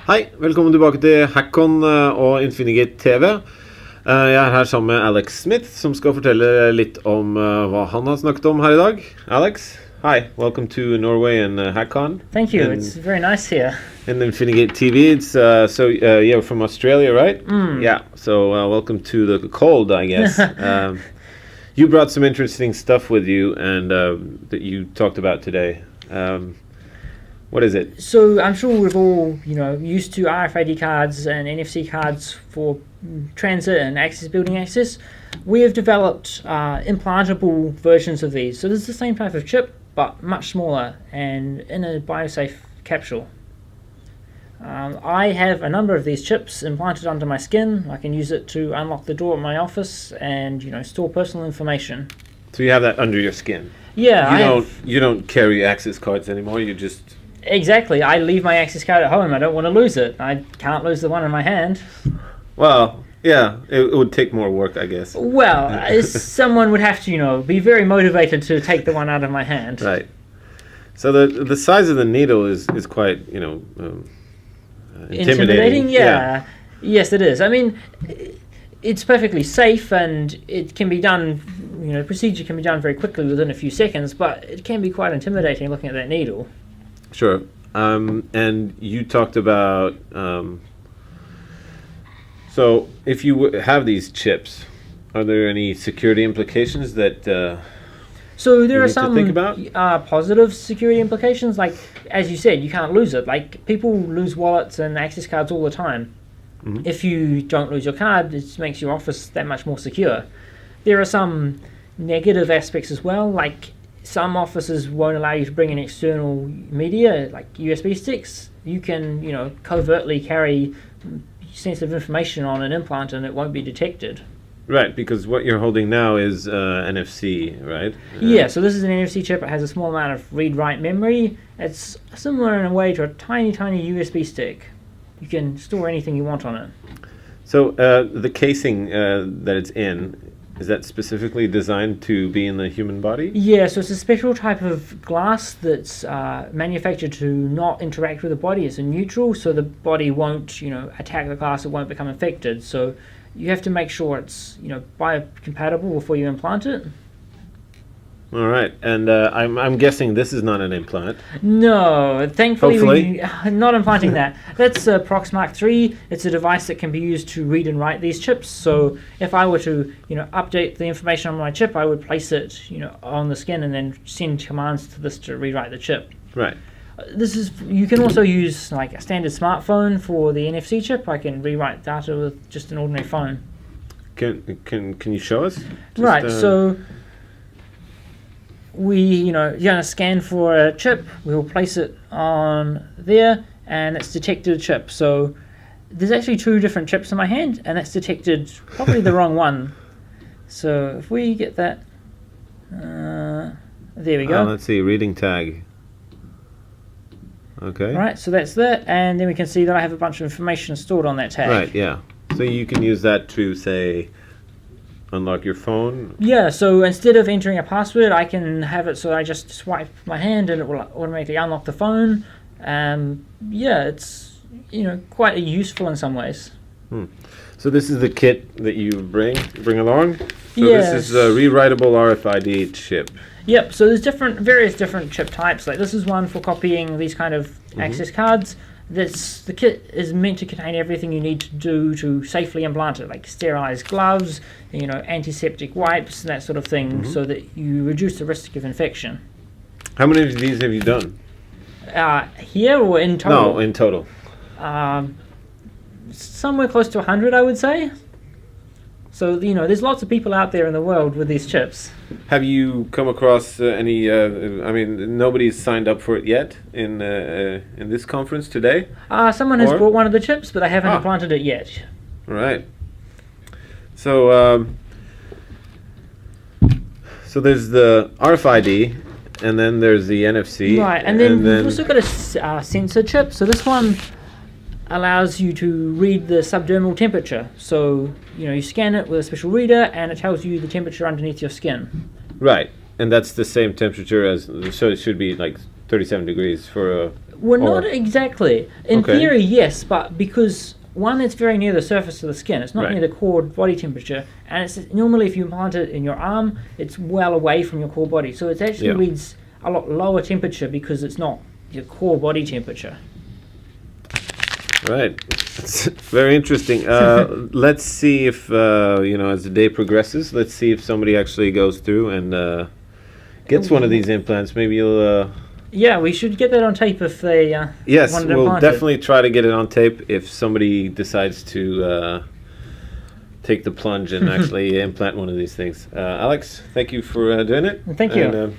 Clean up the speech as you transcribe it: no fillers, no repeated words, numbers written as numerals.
Hei, velkommen tilbake til HackCON og Infinigate TV. Jeg er her sammen med Alex Smith, som skal fortelle litt om hva han har snakket om her i dag. Alex, hi, welcome to Norway and HackCON. Thank you, it's very nice here. In Infinigate TV, it's you're from Australia, right? Yeah, so welcome to the cold, I guess. You brought some interesting stuff with you and that you talked about today. What is it? So I'm sure we've all, used to RFID cards and NFC cards for transit and access, building access. We have developed implantable versions of these. So this is the same type of chip, but much smaller and in a biosafe capsule. I have a number of these chips implanted under my skin. I can use it to unlock the door at my office and, store personal information. So you have that under your skin? Yeah. You don't carry access cards anymore, you just... Exactly. I leave my access card at home. I don't want to lose it. I can't lose the one in my hand. Well, yeah, it would take more work, I guess. Well, someone would have to, be very motivated to take the one out of my hand. Right. So the size of the needle is quite, intimidating. Yeah. Yes, it is. I mean, it's perfectly safe and it can be done, procedure can be done very quickly within a few seconds, but it can be quite intimidating looking at that needle. Sure. And you talked about, so if you have these chips, are there any security implications that so there are some think about? Positive security implications, like, as you said, you can't lose it. Like, people lose wallets and access cards all the time. Mm-hmm. If you don't lose your card, it makes your office that much more secure. There are some negative aspects as well, like some offices won't allow you to bring in external media, like USB sticks. You can, covertly carry sensitive information on an implant and it won't be detected. Right, because what you're holding now is NFC, right? Yeah, so this is an NFC chip. It has a small amount of read-write memory. It's similar in a way to a tiny, tiny USB stick. You can store anything you want on it. So the casing that it's in, is that specifically designed to be in the human body? Yeah, so it's a special type of glass that's manufactured to not interact with the body. It's a neutral, so the body won't, attack the glass. It won't become infected. So you have to make sure it's, biocompatible before you implant it. All right, and I'm guessing this is not an implant. No, thankfully, hopefully. Not implanting that. That's a Proxmark 3. It's a device that can be used to read and write these chips. So if I were to, update the information on my chip, I would place it, on the skin and then send commands to this to rewrite the chip. Right. You can also use like a standard smartphone for the NFC chip. I can rewrite data with just an ordinary phone. Can you show us? Right. So you're gonna scan for a chip. We'll place it on there, and it's detected a chip. So there's actually two different chips in my hand, and that's detected probably the wrong one. So if we get that, there we go. Let's see, reading tag. Okay. Right, so that's that, and then we can see that I have a bunch of information stored on that tag. Right, yeah. So you can use that to, say, unlock your phone? Yeah, so instead of entering a password, I can have it so I just swipe my hand and it will automatically unlock the phone. Yeah, it's, quite useful in some ways. So this is the kit that you bring along? So yes. This is a rewritable RFID chip. Yep, so there's various different chip types. Like this is one for copying these kind of access cards. The kit is meant to contain everything you need to do to safely implant it, like sterilized gloves, antiseptic wipes, and that sort of thing, so that you reduce the risk of infection. How many of these have you done? Here or in total? No, in total. Somewhere close to 100, I would say. So, there's lots of people out there in the world with these chips. Have you come across any, nobody's signed up for it yet in this conference today? Someone has bought one of the chips, but they haven't implanted it yet. Right. So, so there's the RFID, and then there's the NFC. Right, and then we've also got a sensor chip. So this one allows you to read the subdermal temperature. So, you scan it with a special reader and it tells you the temperature underneath your skin. Right, and that's the same temperature as, so it should be like 37 degrees for a Well, not exactly. In Okay. theory, yes, but because one, it's very near the surface of the skin. It's not Right. near the core body temperature, and it's normally if you implant it in your arm, it's well away from your core body. So it actually Yeah. reads a lot lower temperature because it's not your core body temperature. Right. That's very interesting. Let's see if, as the day progresses, let's see if somebody actually goes through and gets one of these implants. Maybe you'll... Yeah, we should get that on tape if they yes, wanted to we'll implant it. definitely try to get it on tape if somebody decides to take the plunge and actually implant one of these things. Alex, thank you for doing it. Thank you. And,